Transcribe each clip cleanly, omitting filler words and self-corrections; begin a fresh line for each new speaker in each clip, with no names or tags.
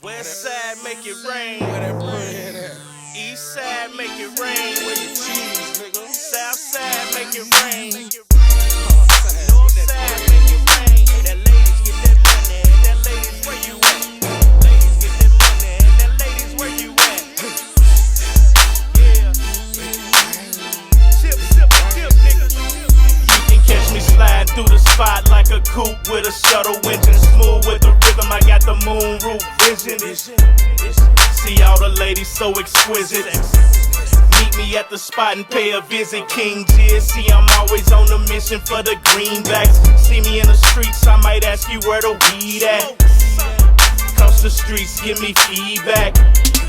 West side, make it rain.
Where that bread at?
East side, make it rain.
Where your cheese, nigga?
South side, make it rain. North side, make it rain. That ladies get that money. That ladies, where you at? Ladies get that money. That ladies, where you at? Yeah. Chip, nigga. You can catch me sliding through the spot like a coupe with a shuttle engine. Smooth with the rhythm, I got the moon roof vision. See all the ladies so exquisite. Meet me at the spot and pay a visit. King Jizz, see I'm always on a mission for the greenbacks. See me in the streets, I might ask you where the weed at. Cross the streets, give me feedback.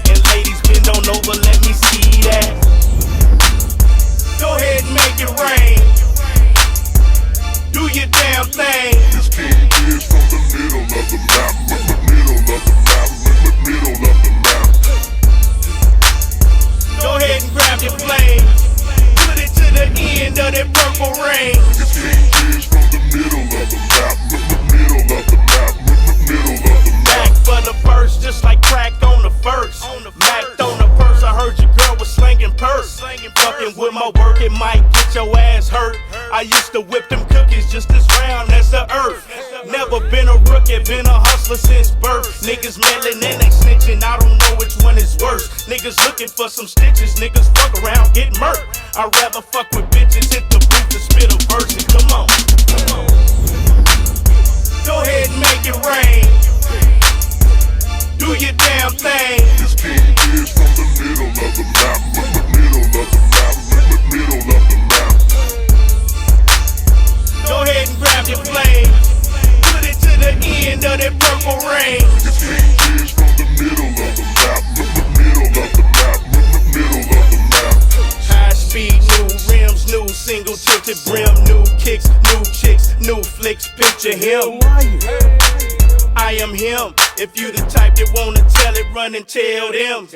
And ladies, bend on over, let me see that. Go ahead and make it rain. Do your damn thing.
This King Jizz from the middle of the map, middle of the map, middle of the map.
Go ahead and grab your flame. Put it to the end of that purple rain.
This King Jizz from the middle of the map, middle of the map, middle of the map.
Back for the first, just like crack on the first. Macked on the purse, I heard your girl was slinging purse. Fucking with my work, it might get your ass hurt. I used to whip them cookies just as round as the earth. Never been a rookie, been a hustler since birth. Niggas meddling and they snitching, I don't know which one is worse. Niggas looking for some stitches, niggas fuck around, get murked. I'd rather fuck with bitches, hit the booth to spit a verse. And come on. Go ahead and make it rain. Do your damn thing.
This King Jizz from the middle of the map, middle of the map, middle of the map.
Go ahead and grab your flame. Put it to the end of that purple rain.
This King Jizz from the middle of the map, middle of the map, middle of the map.
High speed, new rims, new single tilted brim, new kicks, new chicks, new flicks. Picture him. I am him. If you the type that wanna tell it, run and tell them.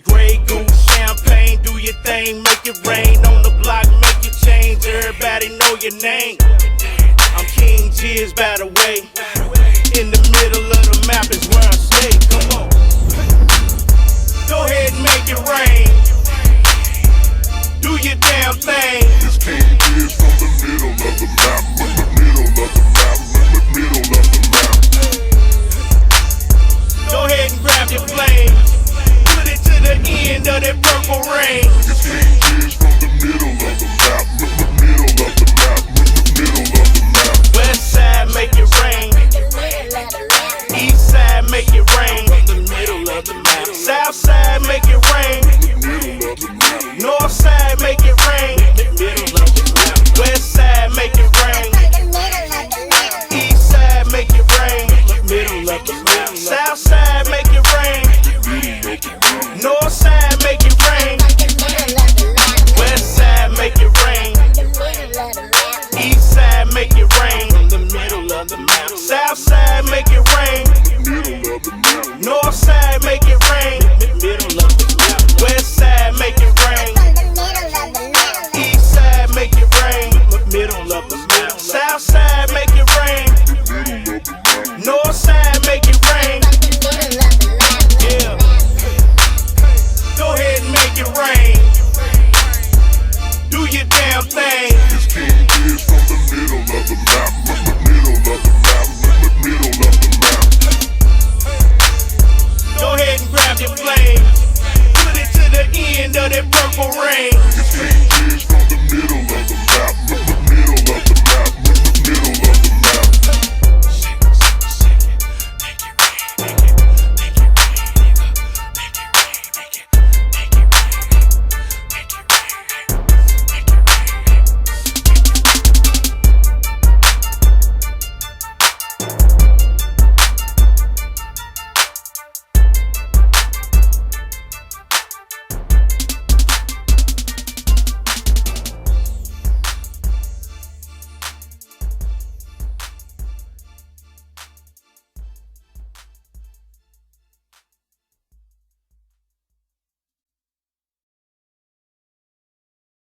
Grey Goose, champagne, do your thing, make it rain on the block, make it change. Everybody know your name. I'm King Jizz, by the way. In the middle of